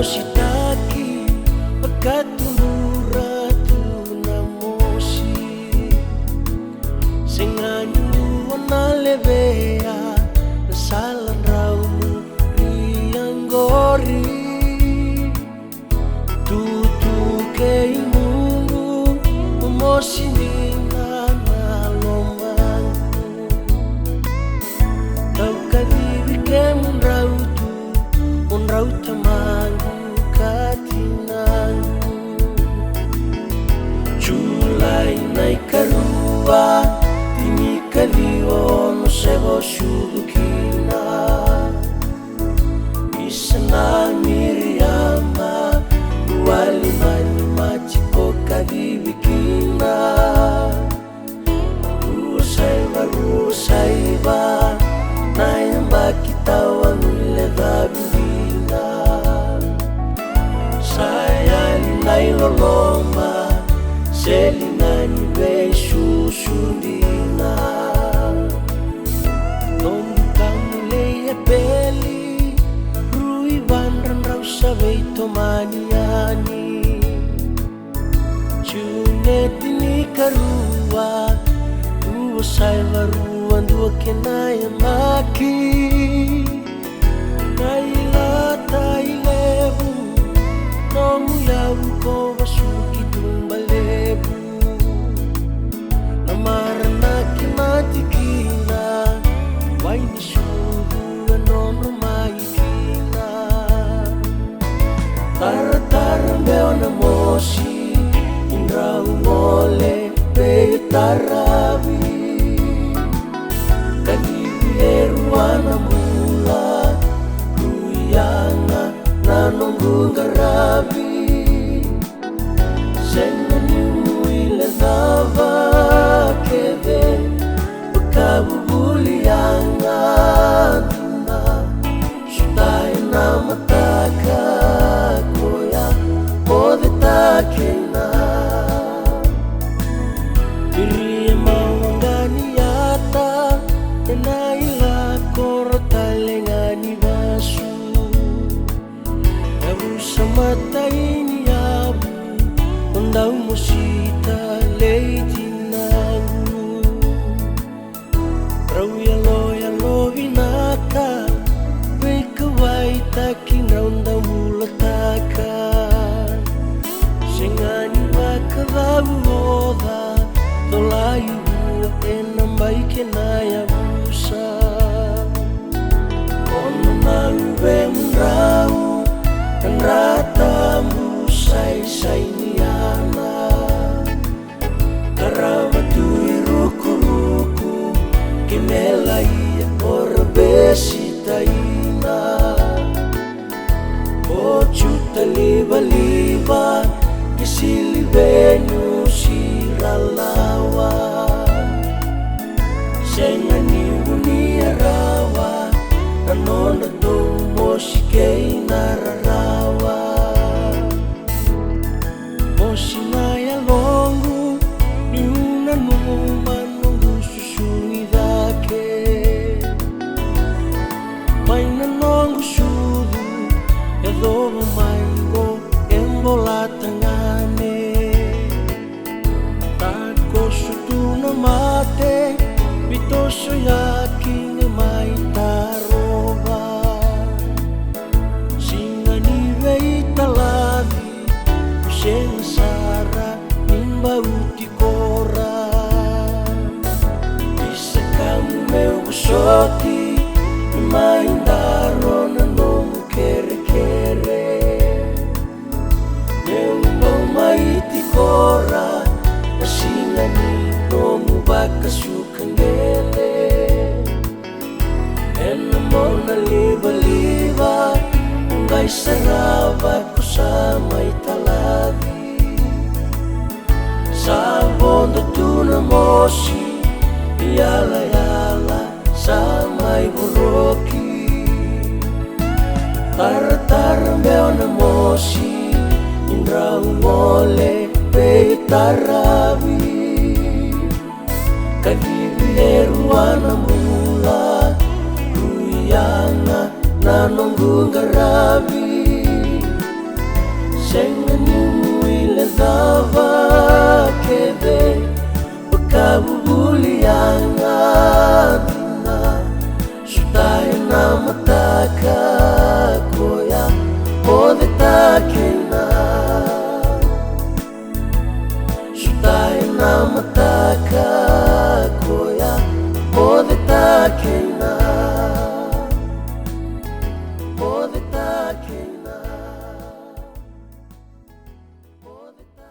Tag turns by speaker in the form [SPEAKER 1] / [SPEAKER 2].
[SPEAKER 1] moshitaki pakatundura tuna moshi sengani wanalevea nasalan raumu rianggori tutu keimungu moshi nina nalomangu tau kadiri kemunrautu unrauta mangu katinangu Julai nai karua tini kaliono sebo shugukina Isana Miriama wali mani machiko kadibikina Rusaiba nayamba kitawa nule dhabina Sayali nailoloma Selingani beishusundina Nomkamuleye beli Rui vandran rausa veitomaniani Junetini karua Dua saivaruan dua kenaya maki Nailata ilebu Nomu yabu kova suki tumbalebu Namarana kimatikina Waini sudu anono maikina Tara meona moshi Indrau mole peitarabi Kadivieruana mula Kuyanga nanongunga rabi Sengani muile dava keve Pakabubulianga duna Sutai na mataka Koya mode takena Birie mawangani yata Naila korota lengani basu Yabu samata ini yabu Ondau musita leitinangu Rau yalo vinaka Weka waita kinraunda mulataka Sengani wakadabu oda Tolayu enambai kenaya busa Ono naube mrau Nrata musai sainiana Karawatui ruku-ruku Kimelaia orbesitaina Ochuta liba-liba Kisilibenyu siralawa Sengani unia rawa Nanona tou moshikei nararawa Moshinaya longu Niuna numa nungu susuni dake Maina nongu sudu Edobo maingo embolatangane Tako sutuna mate Vitoso yakin mai taroba Singani veitalavi Useng sara nimba utikora Bisa kamu meu busoti Mai darona nomu kere-kere Meu mai tikora Singani nomu bakasukangele Mona liba-liba Ngai sarava kusama italavi Sabondo tuna moshi Yala-yala sama iburoki Tara-tara meona moshi Indrau mole peitarabi Kadivieruana mula Kuyanga nanongunga rabi bubulianganina supaya nama taka koya ode takena supaya nama taka